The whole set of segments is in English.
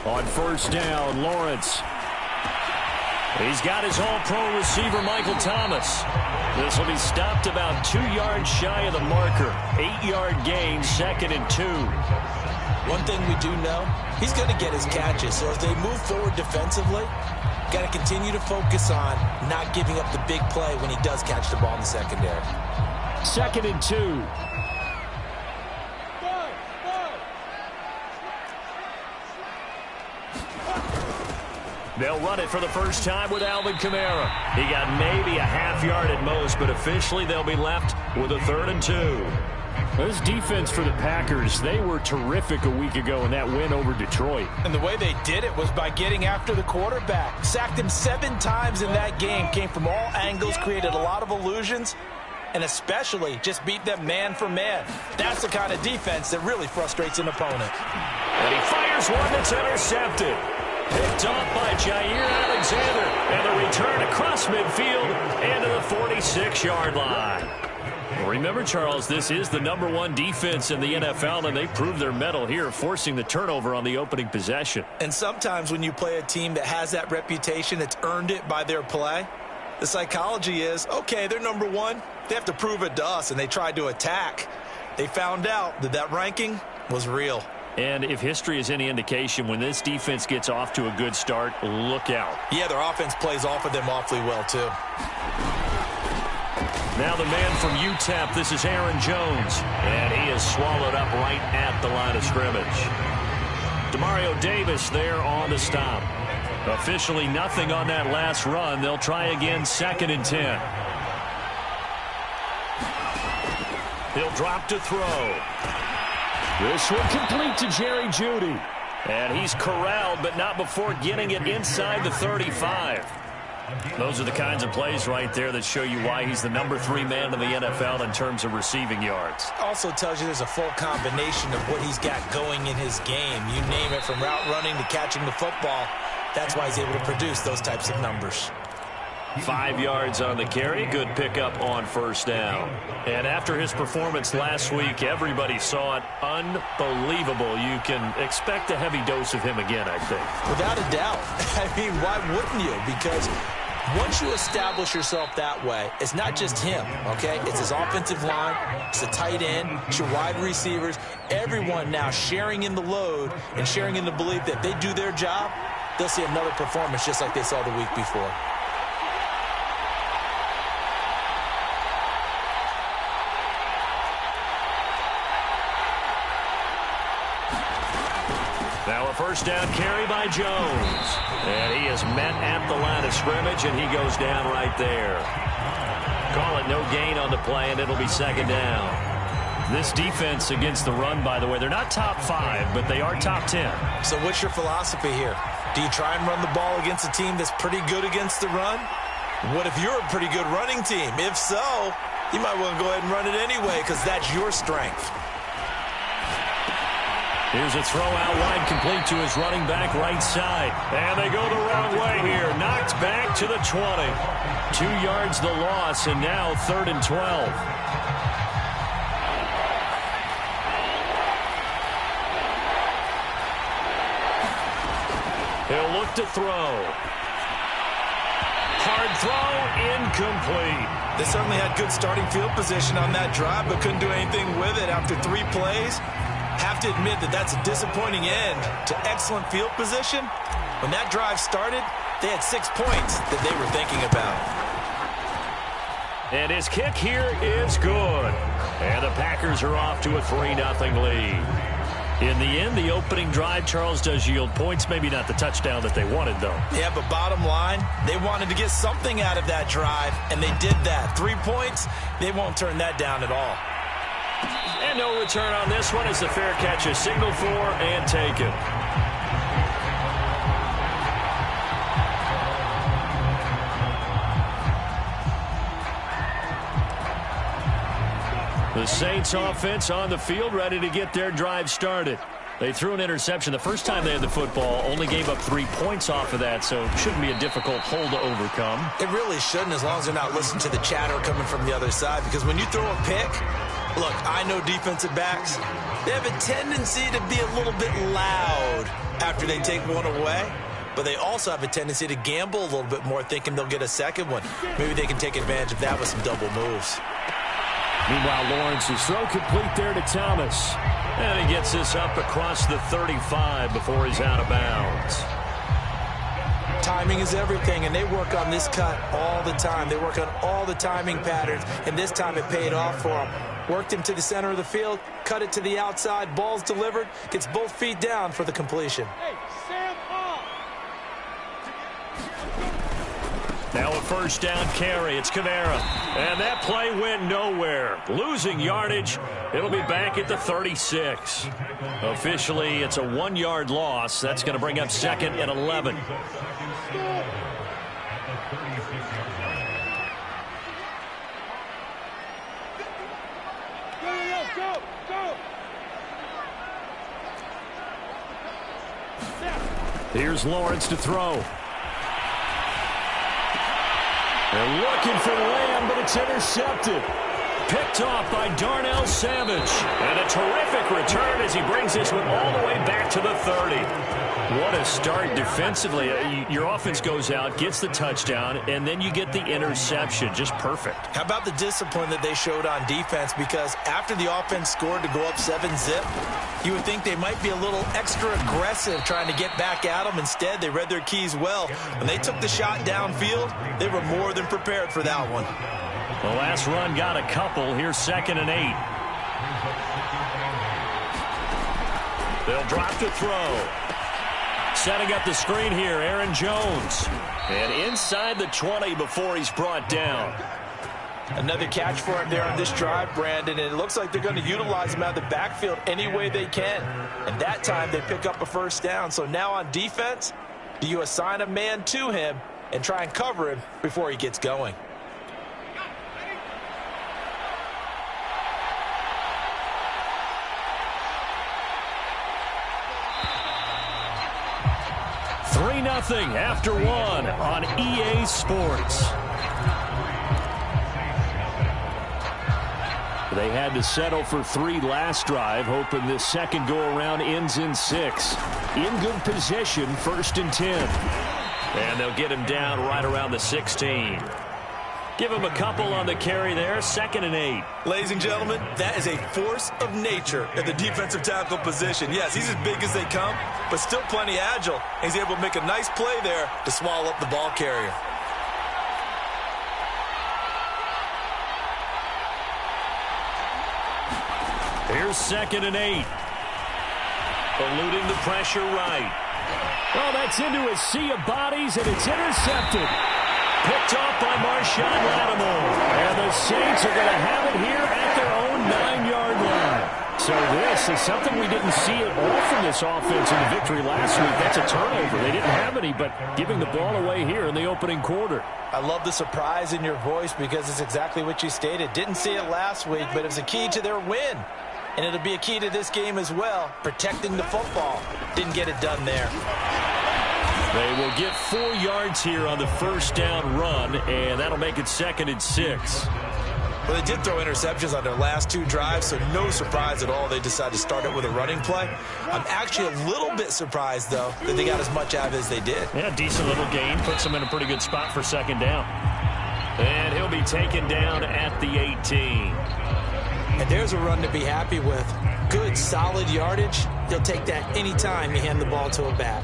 On first down, Lawrence. He's got his all-pro receiver, Michael Thomas. This will be stopped about 2 yards shy of the marker. 8-yard gain, 2nd and 2. One thing we do know, he's going to get his catches. So as they move forward defensively, got to continue to focus on not giving up the big play when he does catch the ball in the secondary. 2nd and 2. They'll run it for the first time with Alvin Kamara. He got maybe a half yard at most, but officially they'll be left with a 3rd and 2. This defense for the Packers, they were terrific a week ago in that win over Detroit. And the way they did it was by getting after the quarterback. Sacked him 7 times in that game. Came from all angles, created a lot of illusions, and especially just beat them man for man. That's the kind of defense that really frustrates an opponent. And he fires one that's intercepted. Picked off by Jair Alexander. And the return across midfield and to the 46-yard line. Remember, Charles, this is the #1 defense in the NFL, and they proved their mettle here, forcing the turnover on the opening possession. And sometimes when you play a team that has that reputation, that's earned it by their play, the psychology is, okay, they're #1. They have to prove it to us, and they tried to attack. They found out that that ranking was real. And if history is any indication, when this defense gets off to a good start, look out. Yeah, their offense plays off of them awfully well, too. Now the man from UTEP, this is Aaron Jones. And he is swallowed up right at the line of scrimmage. Demario Davis there on the stop. Officially nothing on that last run. They'll try again, 2nd and 10. He'll drop to throw. This one complete to Jerry Jeudy. And he's corralled, but not before getting it inside the 35. Those are the kinds of plays right there that show you why he's the #3 man in the NFL in terms of receiving yards. Also tells you there's a full combination of what he's got going in his game. You name it, from route running to catching the football. That's why he's able to produce those types of numbers. 5 yards on the carry. Good pickup on first down. And after his performance last week, everybody saw it. Unbelievable. You can expect a heavy dose of him again, I think. Without a doubt. I mean, why wouldn't you? Because once you establish yourself that way, it's not just him, okay? It's his offensive line, it's the tight end, it's your wide receivers, everyone now sharing in the load and sharing in the belief that if they do their job, they'll see another performance just like they saw the week before. Now a first down carry by Jones. And he is met at the line of scrimmage, and he goes down right there. Call it no gain on the play, and it'll be 2nd down. This defense against the run, by the way, they're not top 5, but they are top 10. So what's your philosophy here? Do you try and run the ball against a team that's pretty good against the run? What if you're a pretty good running team? If so, you might want to go ahead and run it anyway because that's your strength. Here's a throw out wide, complete to his running back right side. And they go the wrong way here. Knocked back to the 20. 2 yards the loss, and now 3rd and 12. He'll look to throw. Hard throw, incomplete. They certainly had good starting field position on that drive, but couldn't do anything with it after 3 plays. Have to admit that that's a disappointing end to excellent field position. When that drive started, they had 6 points that they were thinking about. And his kick here is good. And the Packers are off to a 3-0 lead. In the end, the opening drive, Charles, does yield points. Maybe not the touchdown that they wanted, though. Yeah, but bottom line, they wanted to get something out of that drive, and they did that. 3 points, they won't turn that down at all. And no return on this one as the fair catch is signaled for and taken. The Saints offense on the field, ready to get their drive started. They threw an interception the first time they had the football, only gave up 3 points off of that, so it shouldn't be a difficult hole to overcome. It really shouldn't, as long as they're not listening to the chatter coming from the other side, because when you throw a pick, look, I know defensive backs, They have a tendency to be a little bit loud after they take one away, but they also have a tendency to gamble a little bit more, thinking they'll get a second one. Maybe they can take advantage of that with some double moves. Meanwhile, Lawrence's throw complete there to Thomas. And he gets this up across the 35 before he's out of bounds. Timing is everything, and they work on this cut all the time. They work on all the timing patterns, and this time it paid off for them. Worked him to the center of the field, cut it to the outside, ball's delivered, gets both feet down for the completion. Now a first down carry. It's Kamara. And that play went nowhere. Losing yardage. It'll be back at the 36. Officially, it's a 1-yard loss. That's going to bring up 2nd and 11. Here's Lawrence to throw. They're looking for Lamb, but it's intercepted. Picked off by Darnell Savage. And a terrific return as he brings this one all the way back to the 30. What a start defensively. Your offense goes out, gets the touchdown, and then you get the interception. Just perfect. How about the discipline that they showed on defense? Because after the offense scored to go up 7-zip, you would think they might be a little extra aggressive trying to get back at them. Instead, they read their keys well. When they took the shot downfield, they were more than prepared for that one. The last run got a couple. Here's 2nd and 8. They'll drop to throw. Setting up the screen here, Aaron Jones. And inside the 20 before he's brought down. Another catch for him there on this drive, Brandon, and it looks like they're going to utilize him out of the backfield any way they can. And that time they pick up a first down. So now on defense, do you assign a man to him and try and cover him before he gets going? Nothing after one on EA Sports. They had to settle for 3 last drive, hoping this second go-around ends in 6. In good position, 1st and 10. And they'll get him down right around the 16. Give him a couple on the carry there, 2nd and 8. Ladies and gentlemen, that is a force of nature at the defensive tackle position. Yes, he's as big as they come, but still plenty agile. He's able to make a nice play there to swallow up the ball carrier. Here's 2nd and 8. Eluding the pressure right. Well, that's into a sea of bodies, and it's intercepted. Picked off by Marshawn Lattimore. And the Saints are going to have it here at their own 9-yard line. So this is something we didn't see at all from this offense in the victory last week. That's a turnover. They didn't have any, but giving the ball away here in the opening quarter. I love the surprise in your voice because it's exactly what you stated. Didn't see it last week, but it was a key to their win. And it'll be a key to this game as well, protecting the football. Didn't get it done there. They will get 4 yards here on the first down run, and that'll make it 2nd and 6. Well, they did throw interceptions on their last 2 drives, so no surprise at all they decided to start it with a running play. I'm actually a little bit surprised, though, that they got as much out of it as they did. Yeah, decent little gain. Puts them in a pretty good spot for 2nd down. And he'll be taken down at the 18. And there's a run to be happy with. Good, solid yardage. You'll take that any time you hand the ball to a back.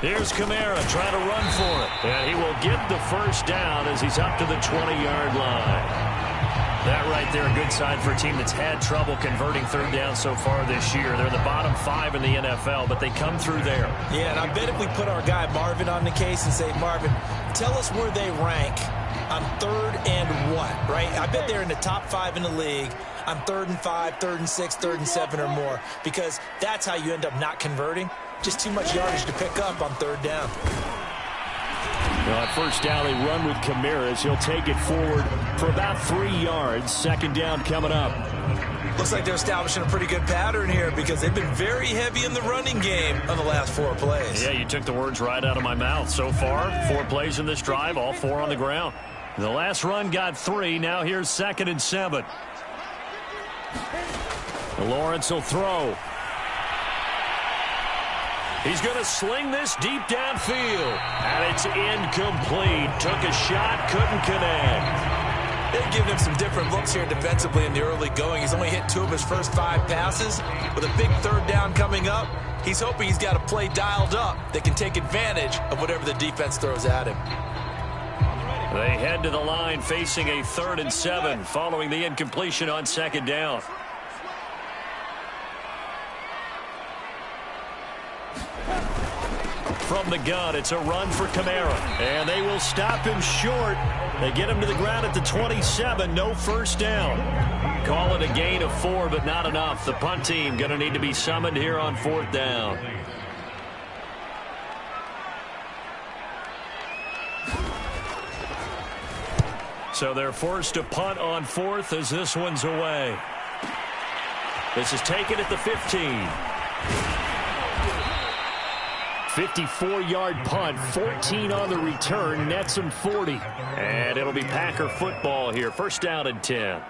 Here's Kamara trying to run for it. And he will get the first down as he's up to the 20-yard line. That right there, a good sign for a team that's had trouble converting 3rd down so far this year. They're the bottom 5 in the NFL, but they come through there. Yeah, and I bet if we put our guy Marvin on the case and say, Marvin, tell us where they rank on 3rd and what, right? I bet they're in the top 5 in the league on 3rd and 5, 3rd and 6, 3rd and 7 or more, because that's how you end up not converting. Just too much yardage to pick up on 3rd down. Well, at first down, they run with Kamara as he'll take it forward for about 3 yards. 2nd down coming up. Looks like they're establishing a pretty good pattern here because they've been very heavy in the running game on the last 4 plays. Yeah, you took the words right out of my mouth. So far, 4 plays in this drive, all 4 on the ground. The last run got 3. Now here's 2nd and 7. Lawrence will throw. He's going to sling this deep downfield. And it's incomplete. Took a shot, couldn't connect. They've given him some different looks here defensively in the early going. He's only hit 2 of his first 5 passes. With a big 3rd down coming up, he's hoping he's got a play dialed up that can take advantage of whatever the defense throws at him. They head to the line facing a 3rd and 7 following the incompletion on 2nd down. From the gun, it's a run for Kamara. And they will stop him short. They get him to the ground at the 27. No first down. Call it a gain of 4, but not enough. The punt team going to need to be summoned here on 4th down. So they're forced to punt on 4th as this one's away. This is taken at the 15. 54-yard punt, 14 on the return, nets him 40. And it'll be Packer football here, 1st down and 10.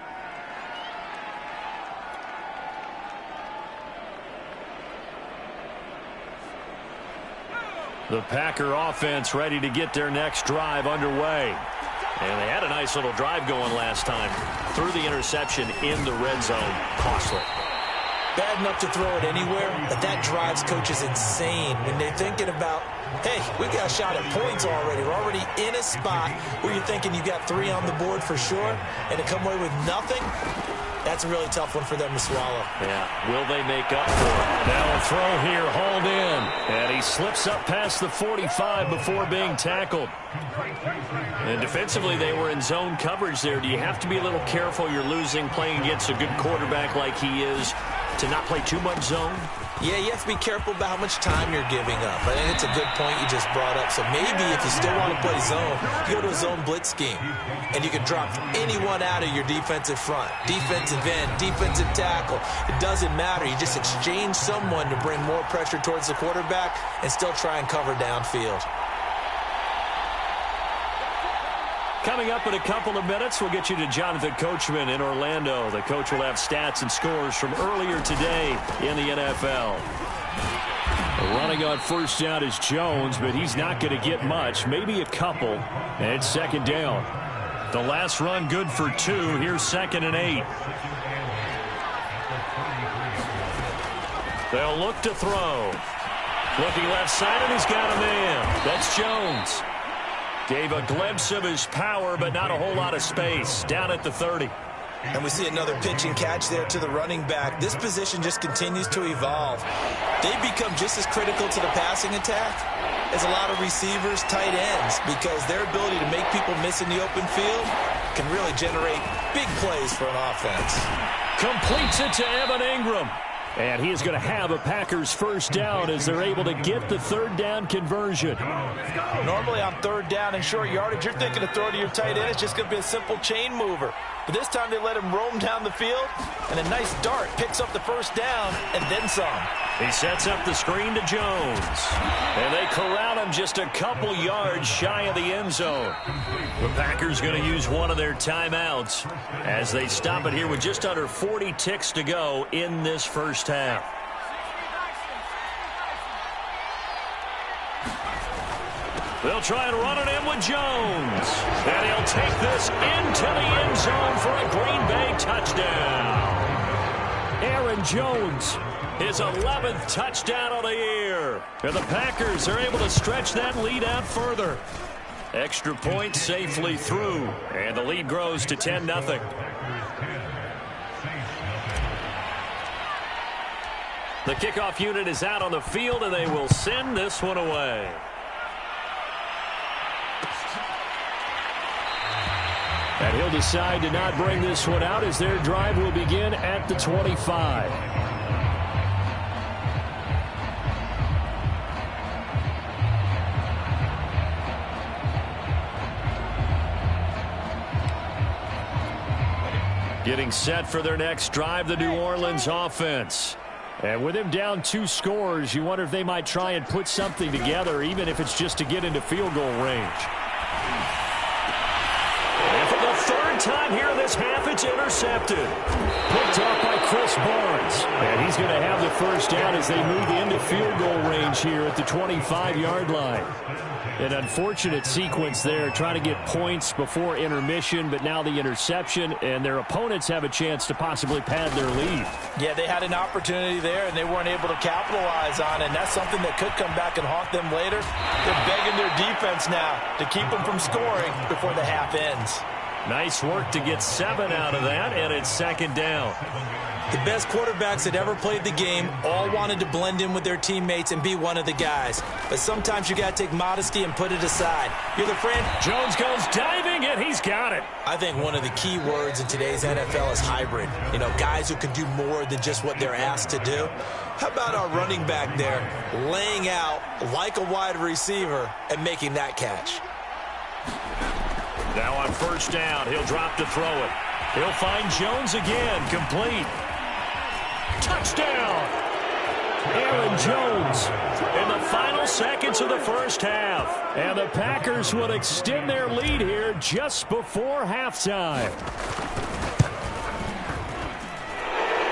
The Packer offense ready to get their next drive underway. And they had a nice little drive going last time. Threw the interception in the red zone. Costly. Bad enough to throw it anywhere, but that drives coaches insane when they're thinking about, hey, we got a shot at points already. We're already in a spot where you're thinking you got 3 on the board for sure, and to come away with nothing, that's a really tough one for them to swallow. Yeah, will they make up for it? Now a throw here, hauled in, and he slips up past the 45 before being tackled. And defensively, they were in zone coverage there. Do you have to be a little careful? You're losing, playing against a good quarterback like he is, to not play too much zone? Yeah, you have to be careful about how much time you're giving up. I think it's a good point you just brought up. So maybe if you still want to play zone, you go to a zone blitz scheme. And you can drop anyone out of your defensive front. Defensive end, defensive tackle. It doesn't matter. You just exchange someone to bring more pressure towards the quarterback and still try and cover downfield. Coming up in a couple of minutes, we'll get you to Jonathan Coachman in Orlando. The coach will have stats and scores from earlier today in the NFL. Running on 1st down is Jones, but he's not going to get much, maybe a couple. And it's 2nd down. The last run good for 2. Here's 2nd and 8. They'll look to throw. Looking left side, and he's got a man. That's Jones. Gave a glimpse of his power, but not a whole lot of space. Down at the 30. And we see another pitch and catch there to the running back. This position just continues to evolve. They become just as critical to the passing attack as a lot of receivers, tight ends, because their ability to make people miss in the open field can really generate big plays for an offense. Completes it to Evan Ingram. And he is going to have a Packers 1st down as they're able to get the 3rd down conversion. Normally on 3rd down and short yardage, you're thinking to throw to your tight end. It's just going to be a simple chain mover. But this time they let him roam down the field, and a nice dart picks up the 1st down and then some. He sets up the screen to Jones. And they corral him just a couple yards shy of the end zone. The Packers going to use one of their timeouts as they stop it here with just under 40 ticks to go in this 1st half. They'll try and run it in with Jones. And he'll take this into the end zone for a Green Bay touchdown. Aaron Jones, his 11th touchdown of the year. And the Packers are able to stretch that lead out further. Extra point safely through. And the lead grows to 10-0. The kickoff unit is out on the field, and they will send this one away. And he'll decide to not bring this one out as their drive will begin at the 25. Getting set for their next drive, the New Orleans offense. And with him down 2 scores, you wonder if they might try and put something together, even if it's just to get into field goal range. third time here in this half, it's intercepted. Picked off by Chris Barnes. And he's going to have the first down as they move into field goal range here at the 25-yard line. An unfortunate sequence there, trying to get points before intermission, but now the interception, and their opponents have a chance to possibly pad their lead. Yeah, they had an opportunity there, and they weren't able to capitalize on it, and that's something that could come back and haunt them later. They're begging their defense now to keep them from scoring before the half ends. Nice work to get 7 out of that, and it's second down. The best quarterbacks that ever played the game all wanted to blend in with their teammates and be one of the guys. But sometimes you got to take modesty and put it aside. You're the friend. Jones goes diving, and he's got it. I think one of the key words in today's NFL is hybrid. You know, guys who can do more than just what they're asked to do. How about our running back there laying out like a wide receiver and making that catch? Now on first down, he'll drop to throw it. He'll find Jones again, complete. Touchdown! Aaron Jones in the final seconds of the first half. And the Packers will extend their lead here just before halftime.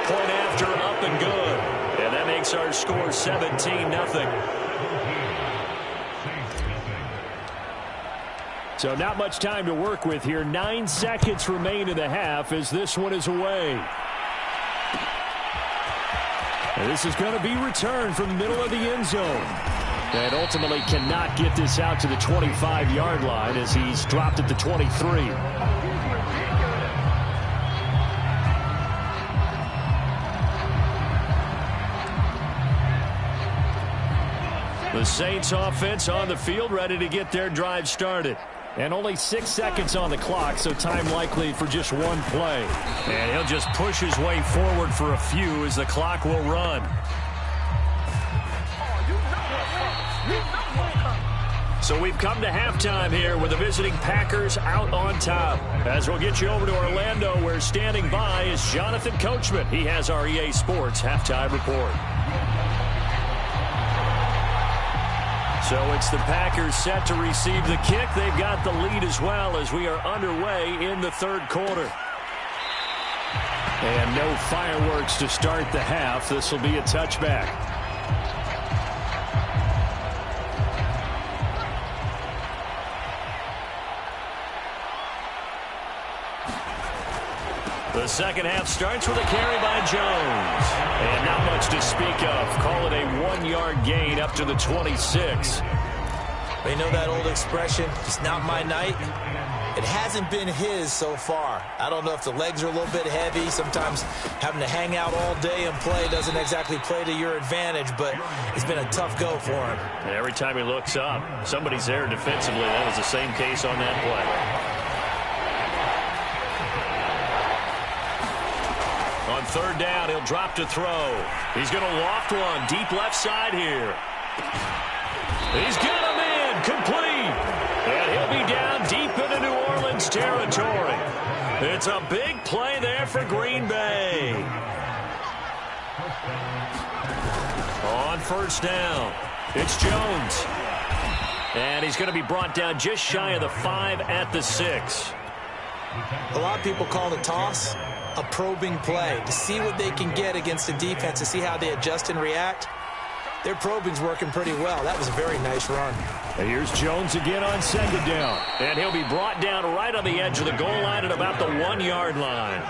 Point after, up and good. And that makes our score 17-0. So not much time to work with here. 9 seconds remain in the half as this one is away. And this is going to be returned from the middle of the end zone. And ultimately cannot get this out to the 25-yard line as he's dropped at the 23. The Saints offense on the field, ready to get their drive started. And only 6 seconds on the clock, so time likely for just one play. And he'll just push his way forward for a few as the clock will run. So we've come to halftime here with the visiting Packers out on top. As we'll get you over to Orlando, where standing by is Jonathan Coachman. He has our EA Sports halftime report. So it's the Packers set to receive the kick. They've got the lead as well as we are underway in the third quarter. And no fireworks to start the half. This will be a touchback. The second half starts with a carry by Jones. And not much to speak of. Call it a 1-yard gain up to the 26. They know that old expression, it's not my night. It hasn't been his so far. I don't know if the legs are a little bit heavy. Sometimes having to hang out all day and play doesn't exactly play to your advantage, but it's been a tough go for him. And every time he looks up, somebody's there defensively. That was the same case on that play. On third down, he'll drop to throw. He's going to loft one deep left side here. He's got him in, complete. And he'll be down deep into New Orleans territory. It's a big play there for Green Bay. On first down, it's Jones. And he's going to be brought down just shy of the 5 at the 6. A lot of people call the toss a probing play to see what they can get against the defense, to see how they adjust and react. Their probing's working pretty well. That was a very nice run. And here's Jones again on second down. And he'll be brought down right on the edge of the goal line at about the 1-yard line.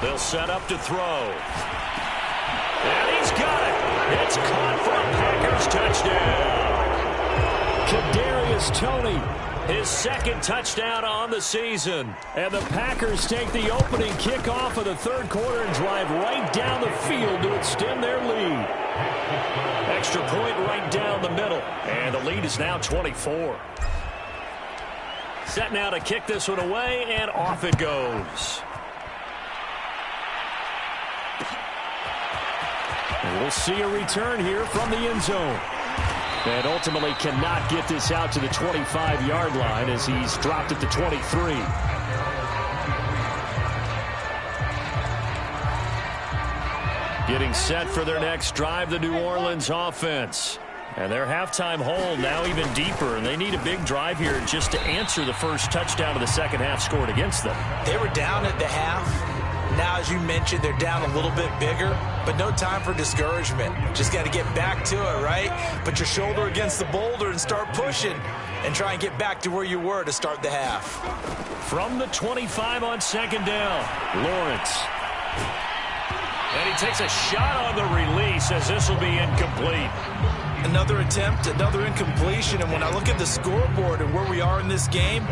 They'll set up to throw. And he's got it. It's caught for a Packers touchdown. Kadarius Toney, his second touchdown on the season. And the Packers take the opening kickoff of the third quarter and drive right down the field to extend their lead. Extra point right down the middle. And the lead is now 24. Set now to kick this one away, and off it goes. And we'll see a return here from the end zone. And ultimately cannot get this out to the 25-yard line as he's dropped at the 23. Getting set for their next drive, the New Orleans offense. And their halftime hole now even deeper, and they need a big drive here just to answer the first touchdown of the second half scored against them. They were down at the half. Now, as you mentioned, they're down a little bit bigger, but no time for discouragement. Just got to get back to it, right? Put your shoulder against the boulder and start pushing and try and get back to where you were to start the half. From the 25 on second down, Lawrence. And he takes a shot on the release as this will be incomplete. Another attempt, another incompletion, and when I look at the scoreboard and where we are in this game,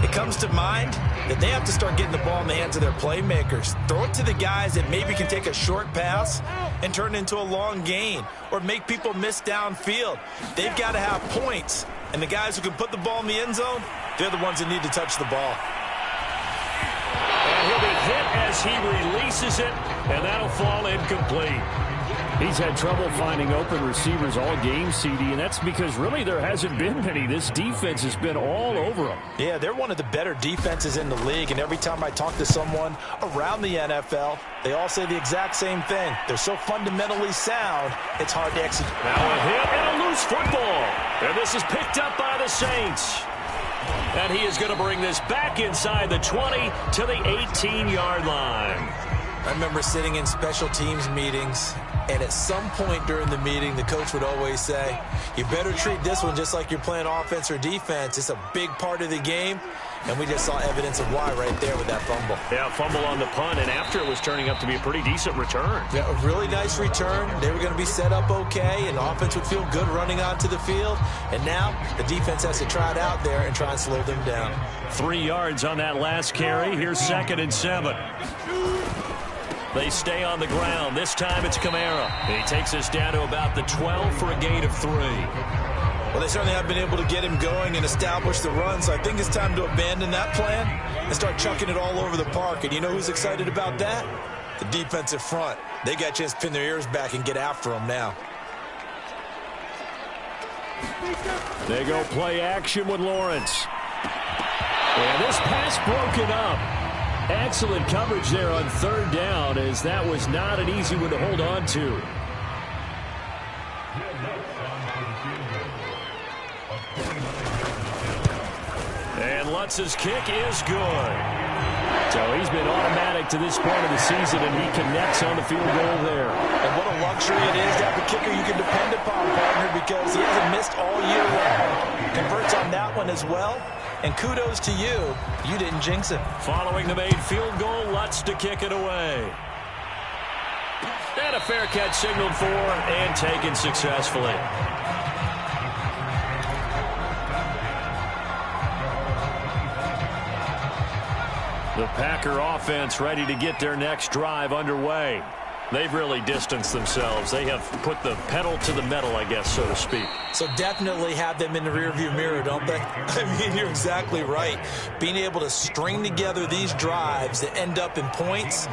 it comes to mind that they have to start getting the ball in the hands of their playmakers. Throw it to the guys that maybe can take a short pass and turn it into a long gain or make people miss downfield. They've got to have points, and the guys who can put the ball in the end zone, they're the ones that need to touch the ball. And he'll be hit as he releases it, and that'll fall incomplete. He's had trouble finding open receivers all game, CD, and that's because really there hasn't been many. This defense has been all over them. Yeah, they're one of the better defenses in the league, and every time I talk to someone around the NFL, they all say the exact same thing. They're so fundamentally sound, it's hard to execute. Now a hit and a loose football. And this is picked up by the Saints. And he is going to bring this back inside the 20 to the 18-yard line. I remember sitting in special teams meetings, and at some point during the meeting, the coach would always say, you better treat this one just like you're playing offense or defense. It's a big part of the game, and we just saw evidence of why right there with that fumble. Yeah, fumble on the punt, and after it was turning up to be a pretty decent return. Yeah, a really nice return. They were going to be set up okay, and the offense would feel good running onto the field. And now the defense has to try it out there and try and slow them down. 3 yards on that last carry. Here's 2nd and 7. They stay on the ground. This time it's Kamara. He takes us down to about the 12 for a gain of 3. Well, they certainly have been able to get him going and establish the run, so I think it's time to abandon that plan and start chucking it all over the park. And you know who's excited about that? The defensive front. They got a chance to pin their ears back and get after him now. They go play action with Lawrence. And this pass broken up. Excellent coverage there on 3rd down, as that was not an easy one to hold on to. And Lutz's kick is good. So he's been automatic to this point of the season, and he connects on the field goal there. And what a luxury it is to have a kicker you can depend upon, partner, because he hasn't missed all year long. Converts on that one as well. And kudos to you. You didn't jinx it. Following the made field goal, Lutz to kick it away. And a fair catch signaled for and taken successfully. The Packer offense ready to get their next drive underway. They've really distanced themselves. They have put the pedal to the metal, I guess, so to speak. So definitely have them in the rearview mirror, don't they? I mean, you're exactly right. Being able to string together these drives that end up in points,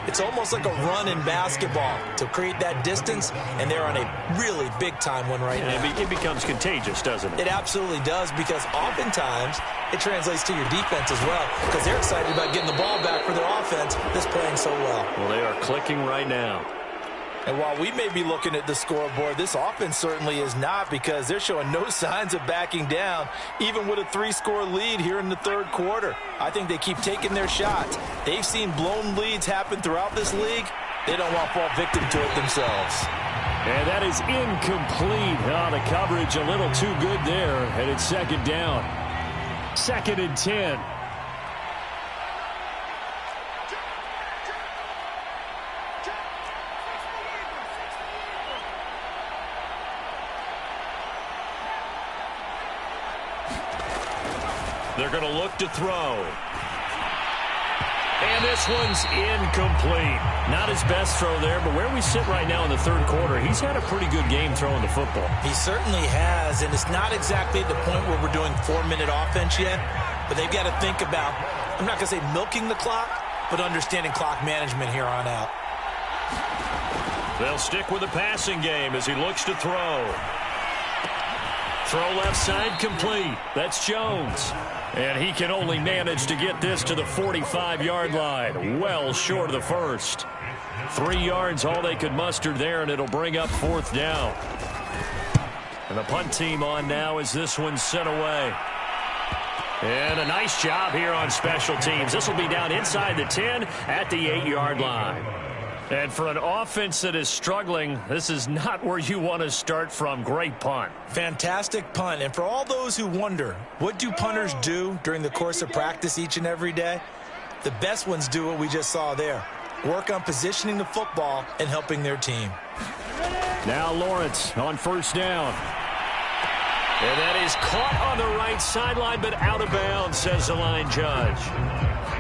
it's almost like a run in basketball to create that distance, and they're on a really big-time one right now. It becomes contagious, doesn't it? It absolutely does, because oftentimes it translates to your defense as well, because they're excited about getting the ball back for their offense that's playing so well. Well, they are clicking right now. And while we may be looking at the scoreboard, this offense certainly is not, because they're showing no signs of backing down, even with a 3-score lead here in the 3rd quarter. I think they keep taking their shots. They've seen blown leads happen throughout this league. They don't want to fall victim to it themselves. And that is incomplete. Oh, the coverage a little too good there, and it's 2nd down. 2nd and 10. They're going to look to throw. And this one's incomplete. Not his best throw there, but where we sit right now in the 3rd quarter, he's had a pretty good game throwing the football. He certainly has, and it's not exactly at the point where we're doing 4-minute offense yet, but they've got to think about, I'm not going to say milking the clock, but understanding clock management here on out. They'll stick with the passing game as he looks to throw. Throw left side complete. That's Jones. And he can only manage to get this to the 45-yard line. Well short of the first. 3 yards all they could muster there, and it'll bring up 4th down. And the punt team on now as this one's sent away. And a nice job here on special teams. This will be down inside the 10 at the 8-yard line. And for an offense that is struggling, this is not where you want to start from. Great punt. Fantastic punt. And for all those who wonder, what do punters do during the course of practice each and every day? The best ones do what we just saw there. Work on positioning the football and helping their team. Now Lawrence on first down. And that is caught on the right sideline, but out of bounds, says the line judge.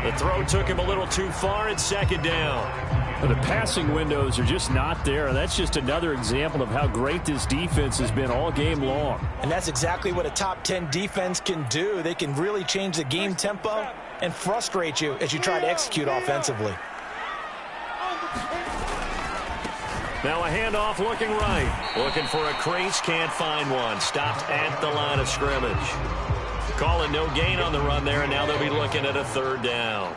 The throw took him a little too far at second down. The passing windows are just not there. That's just another example of how great this defense has been all game long. And that's exactly what a top 10 defense can do. They can really change the game tempo and frustrate you as you try to execute offensively. Now a handoff looking right. Looking for a crease, can't find one. Stopped at the line of scrimmage. Calling no gain on the run there, and now they'll be looking at a third down.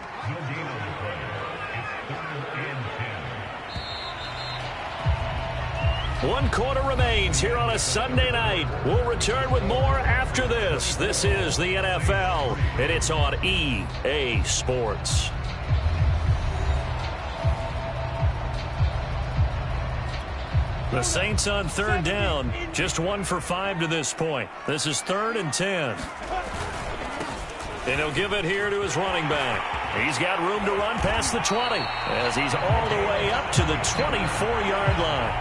One quarter remains here on a Sunday night. We'll return with more after this. This is the NFL, and it's on EA Sports. The Saints on third down, just 1 for 5 to this point. This is 3rd and 10. And he'll give it here to his running back. He's got room to run past the 20 as he's all the way up to the 24-yard line.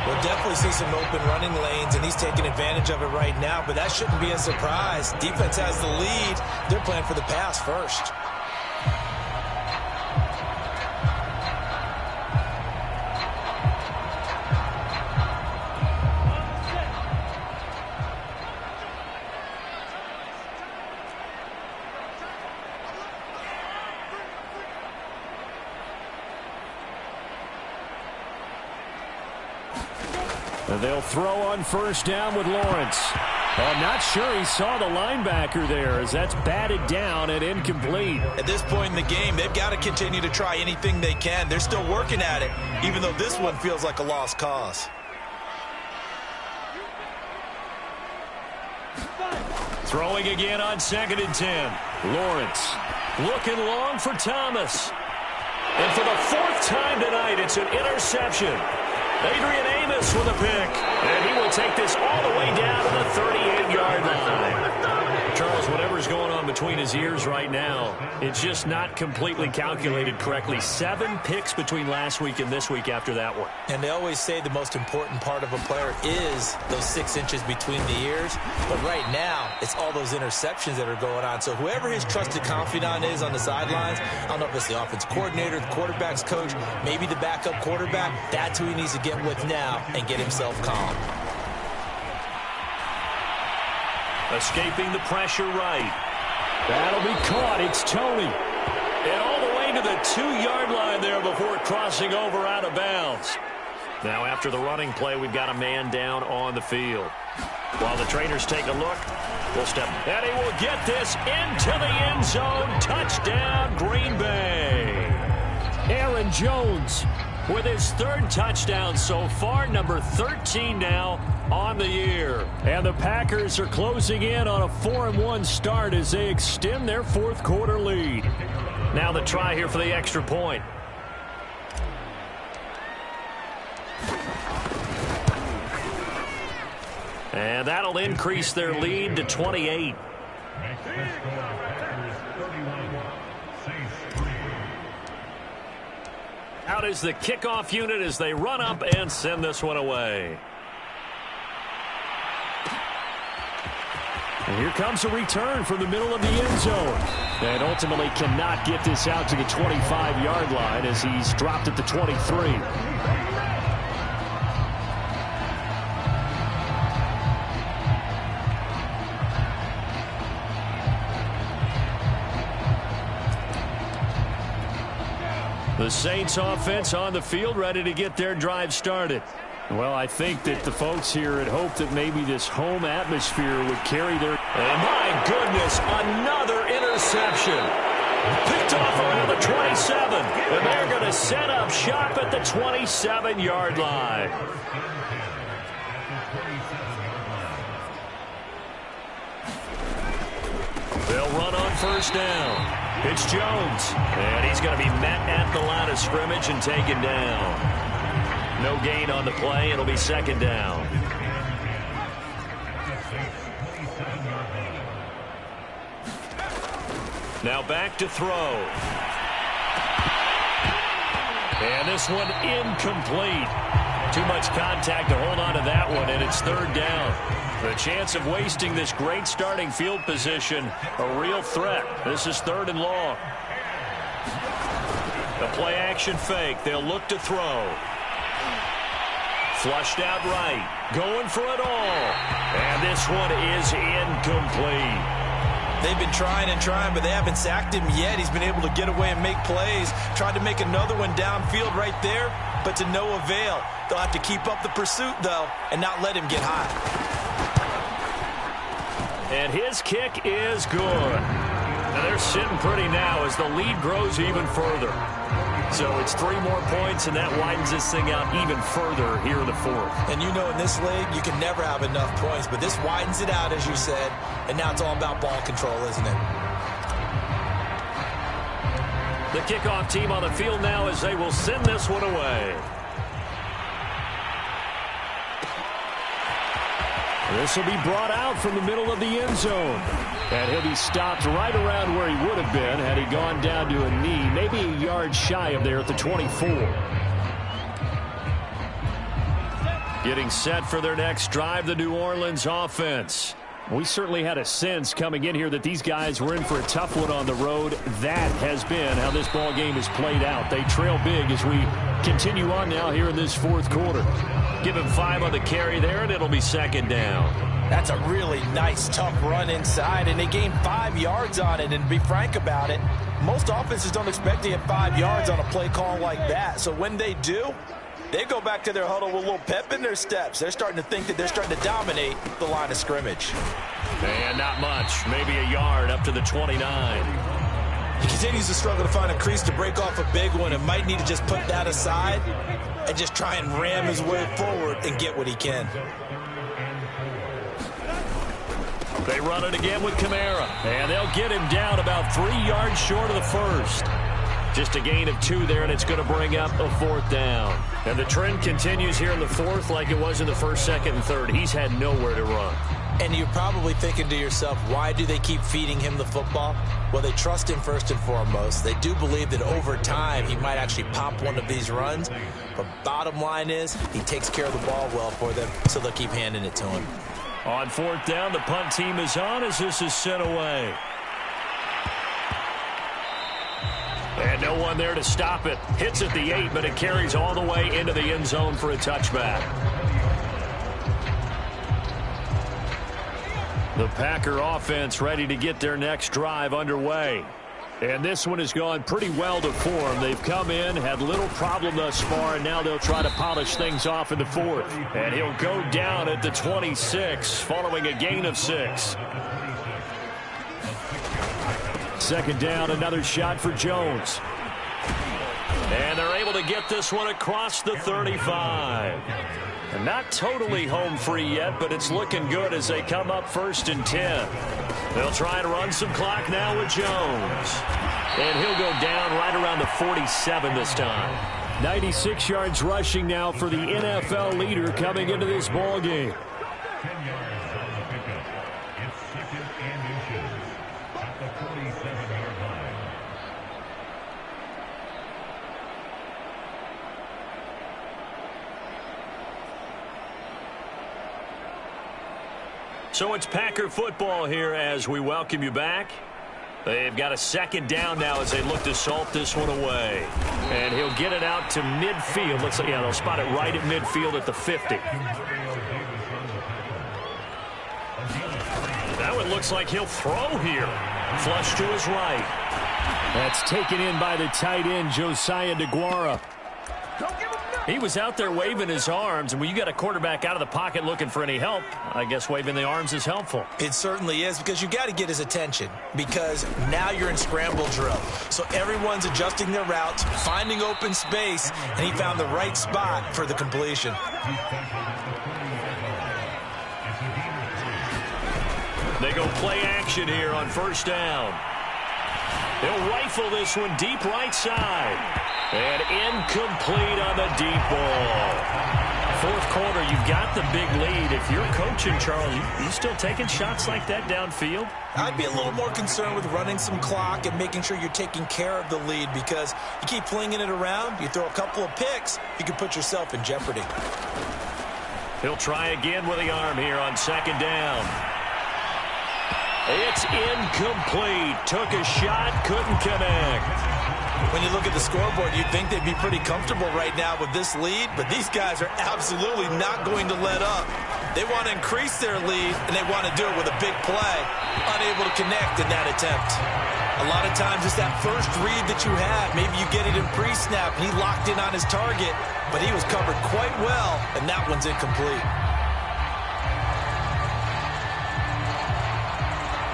We'll definitely see some open running lanes, and he's taking advantage of it right now, but that shouldn't be a surprise. Defense has the lead. They're playing for the pass first. They'll throw on first down with Lawrence. I'm not sure he saw the linebacker there as that's batted down and incomplete. At this point in the game, they've got to continue to try anything they can. They're still working at it, even though this one feels like a lost cause. Throwing again on 2nd and 10. Lawrence looking long for Thomas. And for the 4th time tonight, it's an interception. Adrian Amos with a pick, and he will take this all the way down to the 38-yard line. Charles, whatever's going on between his ears right now, it's just not completely calculated correctly. 7 picks between last week and this week after that one. And they always say the most important part of a player is those 6 inches between the ears. But right now, it's all those interceptions that are going on. So whoever his trusted confidant is on the sidelines, I don't know if it's the offense coordinator, the quarterback's coach, maybe the backup quarterback, that's who he needs to get with now and get himself calm. Escaping the pressure right. That'll be caught. It's Tony. And all the way to the 2-yard line there before crossing over out of bounds. Now after the running play, we've got a man down on the field. While the trainers take a look, we'll step. And he will get this into the end zone. Touchdown, Green Bay. Aaron Jones with his 3rd touchdown so far, number 13 now on the year. And the Packers are closing in on a 4-1 start as they extend their 4th quarter lead. Now the try here for the extra point. And that'll increase their lead to 28. Out is the kickoff unit as they run up and send this one away. And here comes a return from the middle of the end zone. And ultimately cannot get this out to the 25-yard line as he's dropped at the 23. The Saints offense on the field ready to get their drive started. Well, I think that the folks here had hoped that maybe this home atmosphere would carry their... And my goodness, another interception. Picked off around the 27. And they're going to set up shop at the 27-yard line. first down. It's Jones, and he's going to be met at the line of scrimmage and taken down. No gain on the play. It'll be second down. Now back to throw. And this one incomplete. Too much contact to hold on to that one, and it's third down. The chance of wasting this great starting field position, a real threat. This is third and long. The play action fake. They'll look to throw. Flushed out right. Going for it all. And this one is incomplete. They've been trying and trying, but they haven't sacked him yet. He's been able to get away and make plays. Tried to make another one downfield right there, but to no avail. They'll have to keep up the pursuit, though, and not let him get high. And his kick is good. And they're sitting pretty now as the lead grows even further. So it's 3 more points, and that widens this thing out even further here in the fourth. And you know in this league, you can never have enough points, but this widens it out, as you said, and now it's all about ball control, isn't it? The kickoff team on the field now as they will send this one away. This will be brought out from the middle of the end zone. And he'll be stopped right around where he would have been had he gone down to a knee, maybe a yard shy of there at the 24. Getting set for their next drive, the New Orleans offense. We certainly had a sense coming in here that these guys were in for a tough one on the road. That has been how this ball game has played out. They trail big as we continue on now here in this fourth quarter. Give him 5 on the carry there, and it'll be second down. That's a really nice, tough run inside, and they gained 5 yards on it. And to be frank about it, most offenses don't expect to get 5 yards on a play call like that. So when they do, they go back to their huddle with a little pep in their steps. They're starting to think that they're starting to dominate the line of scrimmage. And not much, maybe a yard up to the 29. He continues to struggle to find a crease to break off a big one and might need to just put that aside and just try and ram his way forward and get what he can. They run it again with Kamara, and they'll get him down about 3 yards short of the first. Just a gain of 2 there, and it's going to bring up a fourth down. And the trend continues here in the fourth like it was in the first, second, and third. He's had nowhere to run. And you're probably thinking to yourself, why do they keep feeding him the football? Well, they trust him first and foremost. They do believe that over time he might actually pop one of these runs. But bottom line is he takes care of the ball well for them, so they'll keep handing it to him. On fourth down, the punt team is on as this is sent away. And no one there to stop it. Hits at the 8, but it carries all the way into the end zone for a touchback. The Packer offense ready to get their next drive underway. And this one has gone pretty well to form. They've come in, had little problem thus far, and now they'll try to polish things off in the fourth. And he'll go down at the 26, following a gain of 6. Second down, another shot for Jones. And they're able to get this one across the 35. And not totally home free yet, but it's looking good as they come up 1st and 10. They'll try and run some clock now with Jones. And he'll go down right around the 47 this time. 96 yards rushing now for the NFL leader coming into this ball game. So it's Packer football here as we welcome you back. They've got a second down now as they look to salt this one away. And he'll get it out to midfield. Let's see, yeah, they'll spot it right at midfield at the 50. That one looks like he'll throw here. Flush to his right. That's taken in by the tight end, Josiah DeGuara. He was out there waving his arms, and when you got a quarterback out of the pocket looking for any help, I guess waving the arms is helpful. It certainly is, because you got to get his attention, because now you're in scramble drill. So everyone's adjusting their routes, finding open space, and he found the right spot for the completion. They go play action here on first down. He'll rifle this one deep right side. And incomplete on the deep ball. Fourth quarter, you've got the big lead. If you're coaching, Charles, you still taking shots like that downfield? I'd be a little more concerned with running some clock and making sure you're taking care of the lead, because you keep flinging it around, you throw a couple of picks, you can put yourself in jeopardy. He'll try again with the arm here on second down. It's incomplete. Took a shot, couldn't connect. When you look at the scoreboard, you'd think they'd be pretty comfortable right now with this lead, but these guys are absolutely not going to let up. They want to increase their lead, and they want to do it with a big play. Unable to connect in that attempt. A lot of times it's that first read that you have. Maybe you get it in pre-snap, and he locked in on his target, but he was covered quite well, and that one's incomplete.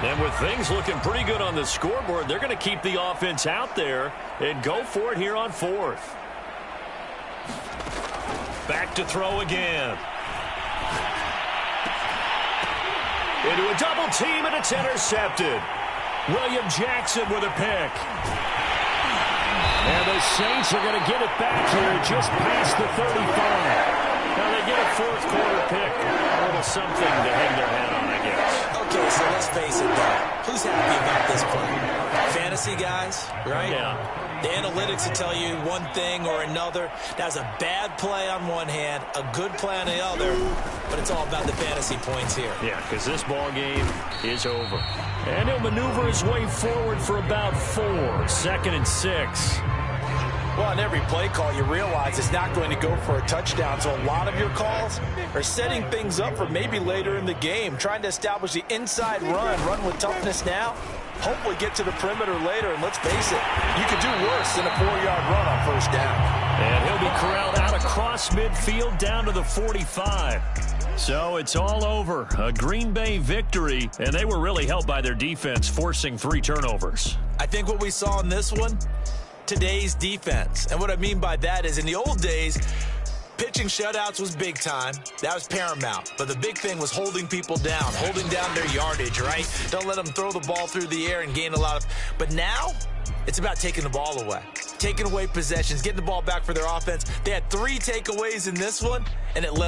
And with things looking pretty good on the scoreboard, they're going to keep the offense out there and go for it here on fourth. Back to throw again. Into a double team, and it's intercepted. William Jackson with a pick. And the Saints are going to get it back here just past the 35. Now they get a fourth quarter pick. A little something to hang their hat on, I guess. Okay, so let's face it, though. Who's happy about this play? Fantasy guys, right? Yeah. The analytics will tell you one thing or another. That's a bad play on one hand, a good play on the other, but it's all about the fantasy points here. Yeah, because this ball game is over. And he'll maneuver his way forward for about 4. 2nd and 6. Well, on every play call, you realize it's not going to go for a touchdown, so a lot of your calls are setting things up for maybe later in the game, trying to establish the inside run with toughness now, hopefully get to the perimeter later, and let's face it, you could do worse than a 4-yard run on first down. And he'll be corralled out across midfield down to the 45. So it's all over. A Green Bay victory, and they were really helped by their defense, forcing 3 turnovers. I think what we saw in this one, today's defense. And what I mean by that is in the old days, pitching shutouts was big time. That was paramount. But the big thing was holding people down, holding down their yardage, right? Don't let them throw the ball through the air and gain a lot of... But now, it's about taking the ball away. Taking away possessions, getting the ball back for their offense. They had 3 takeaways in this one, and it led